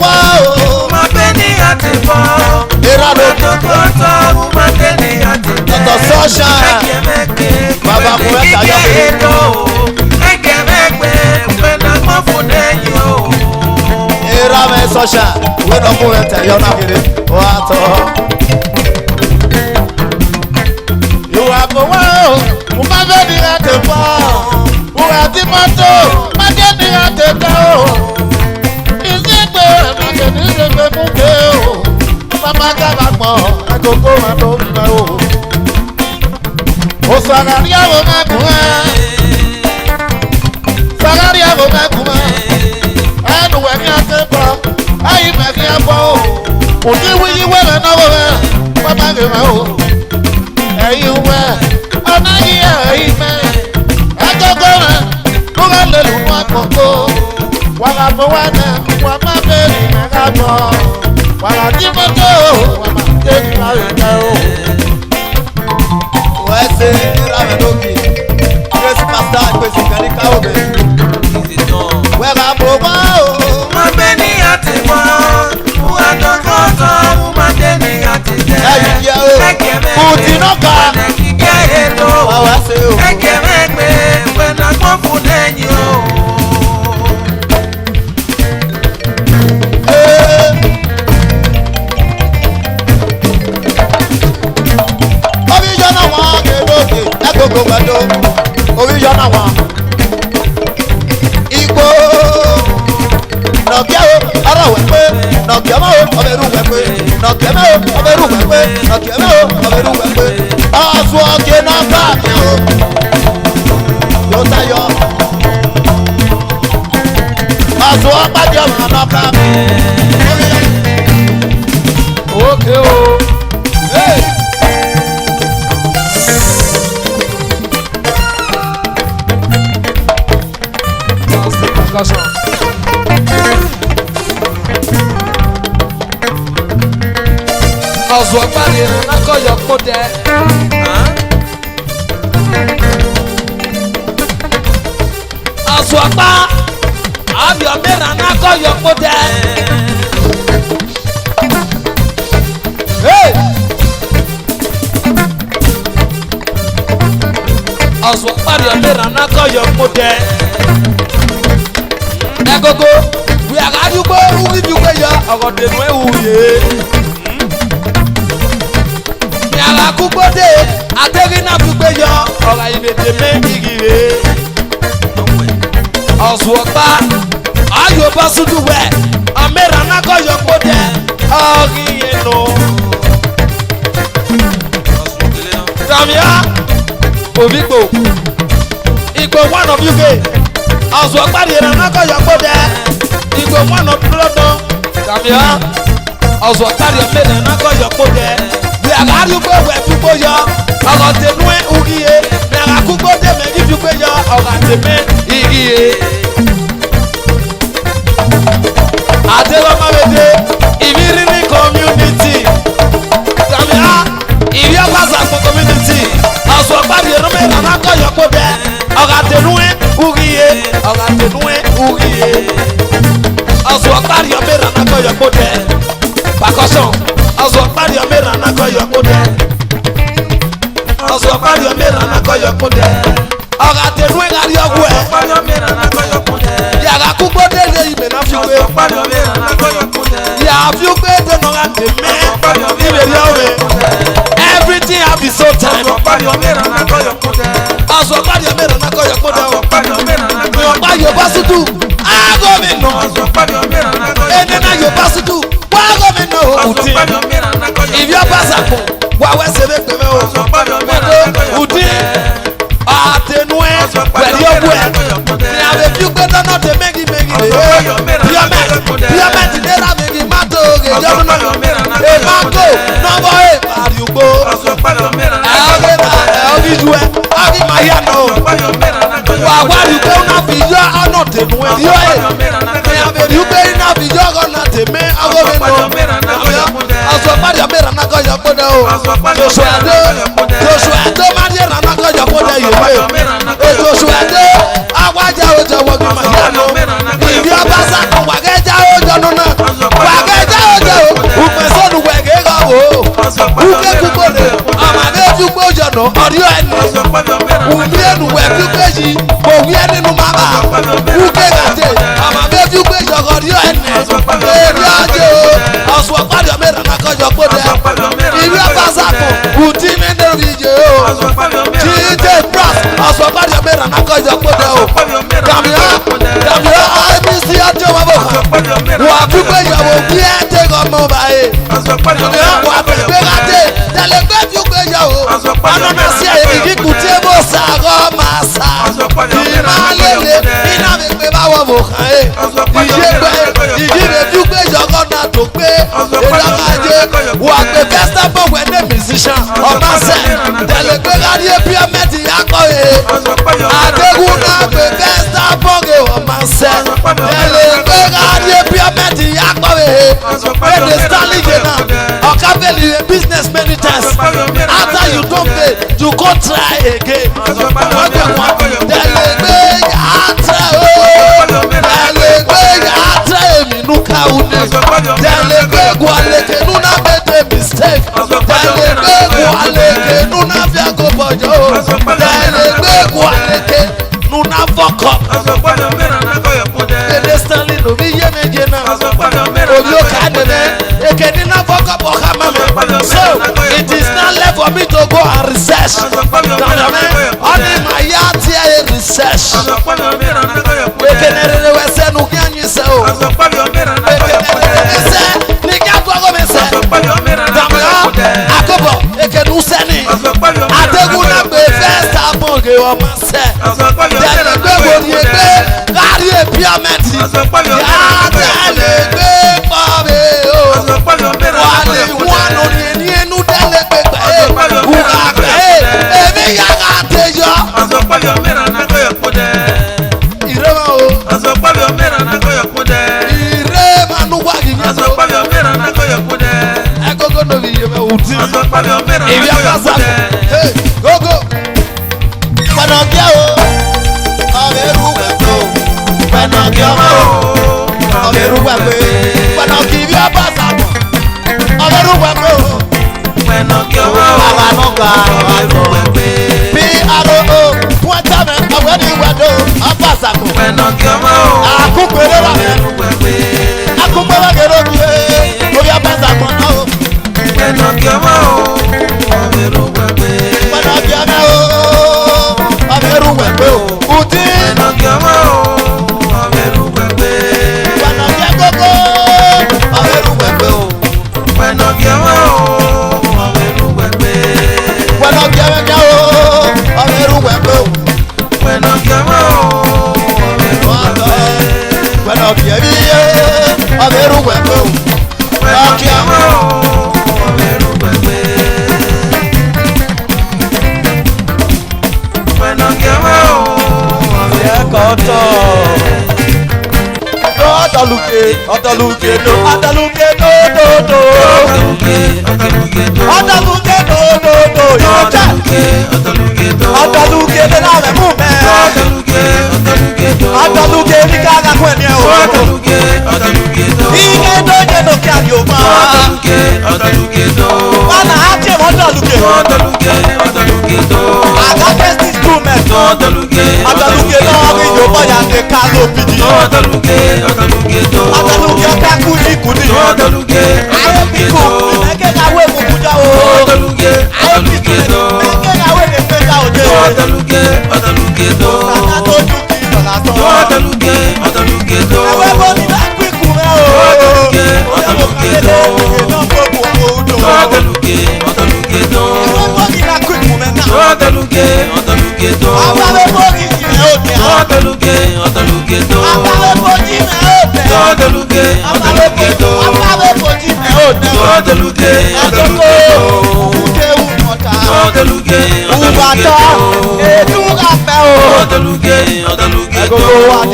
wow. Mabeni atibo. Irado. Koto mabeni atibo. Dr. Sunshine. Baba Mueta Yago. Ekemekbe kwena mafuneyo. Irame Sunshine. We no Mueta Yonagiri. Wato. You are the wow. Mabeni atibo. Uati mato. Mabeni atibo. Izegbe mabeni izegbe mukeo. Mama gabagbo. Akoko mato meo. O sagaria wo maguma. Sagaria wo maguma. Anu we mi atepo. Ayi me ki abo. O ti wi we me na wo. Mama ge me o. Eyi we. Ana yi eyi me. Akoko me. Lu ga le lu mo akoko. Wa ga bo wa na. Wa ma be ri me ga bo. Wa ga ti mo to. Wa ma te ni ma re o. Wese Ramedoki, Grace Pastor, Kwesi Kanika Obe. Wega Boba, Mabeni atibo. Uatokoto mabeni atibo. Utinoka, Ekiketo. Wawase o. Ekemekbe kwena mafuneyo. Orijana wa Gedoki, Egogo Bado, Orijana wa. Igbo, Nokia o, ara wepe, Nokia ma o, oberu wepe, Nokia ma o, oberu wepe, Nokia ma o, oberu wepe. Azu oke na ba mi o. Yo tayo. Azu abajo ma na ka mi. Okay o. Hey. Ọ̀zọ̀ gbàdé n'akọ̀yọ̀ kó dẹ. Ọ̀zọ̀ gbà ayọ̀ mẹ́ra n'akọ̀yọ̀ kó dẹ. Ọ̀zọ̀ gbàdé mẹ́ra n'akọ̀yọ̀ kó dẹ. Ẹ̀gógó wíyàrá dúgbò wúrí dúgbò yọ ọ̀gọ̀dẹ̀nu ẹ̀wù yé. Yàrá kúgbódé adérínà dúgbò yọ ọ̀rọ̀ ìbèdè méjìlélé. Ọ̀sùn ọ̀gbá ayọ̀ bá súdú wẹ̀ ọ̀mẹ́ra n'akọ̀yọ̀ gbódé ọ̀rí yẹn nù. Dàmíà òbígbò Igbo one of UK. Ọ̀sùn ọ̀gbá yẹn n'akọ̀yọ̀ gbódé Igbo one of London. Dàmíà ọ̀sùn ọ̀gbá yẹn mẹ́ra n'akọ̀yọ̀ gbódé. Yàrá dúgbò wẹ̀ dúgbò yọ ọ̀rọ̀ tẹ̀nu ẹ̀ ògìyẹ. Yàrá kúgbódé mẹ́jì dúgbò yọ ọ̀rọ̀ tẹ̀mẹ́ ìgìyẹ. Adelomabede Ibirini community. Dàmíà ìrí ọ̀pásàpọ̀ community. Ọ̀sùn ọ̀gbàdì ẹ̀rọ̀mẹ̀ ìlànà akọ̀yọ̀ kó bẹ̀. Ọ̀rọ̀ tẹ̀nu ẹ̀ ògìyẹ. Ọ̀rọ̀ tẹ̀nu ẹ̀ ògìyẹ. Ọ̀sùn ọ̀gbàdì ọ̀mẹ̀ ìlànà akọ̀yọ̀ kó bẹ̀. Percussion. Ọ̀sùn ọ̀gbàdì ọ̀mẹ̀ ìlànà akọ̀yọ̀ kó bẹ̀. Ọ̀sùn ọ̀gbàdì ọ̀mẹ̀ ìlànà akọ̀yọ̀ kó bẹ̀. Ọ̀rọ̀ tẹ̀nu ẹ̀ kárí ọ̀gbọ̀ ẹ̀. Yàrá kúgbódé lè yìí mẹ́ná fi gbé. Yàrá fi gbé dènà ká dè mẹ́. Ìbéèrè ọ̀rẹ́. Everything have its own time. Ọ̀sùn ọ̀gbàdì ọ̀mẹ̀ ìlànà akọ̀yọ̀ kó dẹ̀ o. Yorùbá Yorùbá sútù. Aago mi nù. Ẹnìna Yorùbá sútù. Wáago mi nù òkùtì. Ìbí ọba sàkó. Wà wẹ́sẹ̀ bẹ́ẹ̀ pẹ̀lẹ́ o. Òdì. Àtẹnuẹ. Pẹ̀lú ọ̀gbọ̀ ẹ̀. Ní àwọn èfi gbé dáná tẹ méjì rè é. Bíọ́mẹ̀ ti dé ra méjì má tó rè jọ́dún náà. Èmáńgò nọ́mbọ̀ ẹ̀ àdìgbò. Ọ̀rí ju ẹ̀. Ọ̀rí màá yà nà o. Wà wá dìgbò náà fi yọ ọ̀nà tẹ̀nu ẹ̀ yọ ẹ̀. Ní àwọn èfi gbé náà fi yọ ọ̀nà tẹ̀mẹ́ ọgọ́rin nù. Ọ̀sùn ọ̀pá mẹ́ra náà kọ́ yọ kódà o. Joshua Ado má dé ra náà kọ́ yọ kódà yìí. Joshua Ado awájà ó jẹ wọ́n gbọ́n máa yá lọ. Ìdí ọba sákò wàgẹ́jà ó jọnu náà. DJ Brass. Asọ̀gbàdì ọ̀mẹ́rà náà kọ́ ìjọpọ̀dẹ̀ o. Dàbíyá IBC àjọwọ́bọ̀. Wà á dúpẹ́ ìyàwó bí ẹ tẹ́ ọmọ báyìí. Dàbíyá wà á fẹ́ gàdé. Tẹ̀lẹ́gbẹ́ fi gbé yàwó. Anọ́nà sí àyè kíkù tí mo sàrọ̀ máa sà. Ìmàlélẹ̀ iná mi pé báwọ̀ mọ̀ kàn é. Ìyẹ́gbẹ́ dúpẹ́ ìjọkọ̀ náà tó gbé. Ìdàgbàjẹ́ wà á pè festival wẹ̀ ní musician. Ọba sẹ̀ tẹ̀lẹ́gbẹ́ gàdé píọ́mẹ́tì yàkọ̀ yẹ. Adégún náà pè festival wẹ̀ ọba sẹ̀. Tẹ̀lẹ́gbẹ́ gàdé píọ́mẹ́tì yàkọ̀ yẹ. Bẹ́ẹ̀ni Stanley yẹn náà. Ọ̀ká bẹ́ẹ̀ni business many times. After you don pay, you go try again. Tẹ̀lẹ́gbẹ́ yàtọ̀ o. Tẹ̀lẹ́gbẹ́ yàtọ̀ èmi nù káwùnì. Tẹ̀lẹ́gbẹ́ gualeke nuna bẹ́ẹ̀ mistake. Tẹ̀lẹ́gbẹ́ gualeke nuna fi àgọ́bọ̀jọ́ o. Tẹ̀lẹ́gbẹ́ gualeke nuna fọkọ. Bẹ́ẹ̀ni Stanley lómi yé méje náà. Omi ó kà á dẹ̀dẹ̀. Èké nínú fọkọ bọ̀ ká má mi. So it is not left for me to go and research. Only my yard here research. Èké nẹ̀rẹ̀rẹ̀ wẹ̀ sẹ́nu kí á yin sẹ́ o. Èké nẹ̀rẹ̀rẹ̀ sẹ́ ní kí á tó ọgọ́ mi sẹ́. Dàmúyá àkọ́bọ̀ èké nù sẹ́ni. Adégún náà gbé first abọ́gẹ̀ ọmọ sẹ́. Tẹ̀lé gbé wòlíì gbé kárí èpíọ́mẹ́ntì. Yàtẹ̀lé gbé pọ̀ mi o. Wàlẹ̀ wọ́n ní ẹni ẹnu dẹ́lẹ̀ gbé gbà é. Wùkà gbà é. Èmi yàrá àtẹ̀yọ́. Ìrẹ́wọ̀n o. Ìrẹ́wọ̀n anúwà yìí yẹn so. Ẹ̀gógó ló fi yẹ̀wẹ̀ òtí. Ìrẹ́ àkàsà. Gógó. Pàdánù o. Ọ̀rẹ́ rú wẹ̀gbẹ́ o. Pàdánù ọmọ o. Ọ̀rẹ́ rú wẹ̀gbẹ́. Pàdánù kì í bí ọba sàmọ̀. Ọ̀rẹ́ rú wẹ̀gbẹ́ o. Àwọn ànúgbà ọ̀rẹ́ wẹ̀gbẹ́. Bí aró o. Wọ́n tẹ́ mi ọ̀wẹ́ ní ìwẹ̀dọ̀ ọba sàmọ̀. Àkúgbèrè wà mẹ́. Àkúgbèrè gèrè mi yé. Orí ọba sàmọ̀ náà o. Pàdánù ọmọ o. Ọ̀rẹ́ rú wẹ̀gbẹ́ o. Ùtí. Pàdánù ẹ̀gógó. Ọ̀rẹ́ rú wẹ̀gbẹ́ o. Pẹ̀nà gẹ̀wẹ́ o, ọ̀rẹ́rù wẹ̀gbẹ́. Pẹ̀nà gẹ̀wẹ́ o, ọ̀rẹ́rù wẹ̀gbẹ́ o. Pẹ̀nà gẹ̀wẹ́ o, ọ̀rẹ́rù wẹ̀gbẹ́. Pẹ̀nà gẹ̀wẹ́ o, ọ̀rẹ́rù wẹ̀gbẹ́ o. Pẹ̀nà gẹ̀wẹ́ o, ọ̀rẹ́rù wẹ̀gbẹ́. Pẹ̀nà gẹ̀wẹ́ o, ọ̀rẹ́rù wẹ̀gbẹ́. Ọ̀tọ̀lùkè ọ̀tọ̀lùkè do ọ̀tọ̀lùkè do do do ọ̀tọ̀lùkè do do do yóò jẹ́ ọ̀tọ̀lùkè do náà rẹ̀ mú mẹ́ ọ̀tọ̀lùkè ní káàkiri fún ẹ̀mí ẹ̀ o ike tó jẹ́ lókè àdìo mọ́ wọn náà á jẹ́ ọ̀tọ̀lùkè àgàkẹ́ sí instrument ọ̀tọ̀lùkè náà rí yorùbá yà ní ká ló bìdì ọ̀tọ̀lùkè ọ̀tá kú ní kùdì ayé bíkù ẹ̀kẹ́ náwó èkùkù já o ayé bíkù ẹ̀kẹ́ náwó èkùkù já o dé ọ̀tá tó dùn kí lọ́la tán ẹ̀wẹ́ bọ́ ní bá kú ikú rẹ̀ o ẹ̀wẹ́ bọ́ ní bá kú ikú rẹ̀ Ababe bogi jime ote. Ababe bogi jime ote. Ababe bogi jime ote. Adoko uke umota. Ubata etu kafe o. Agogo wa di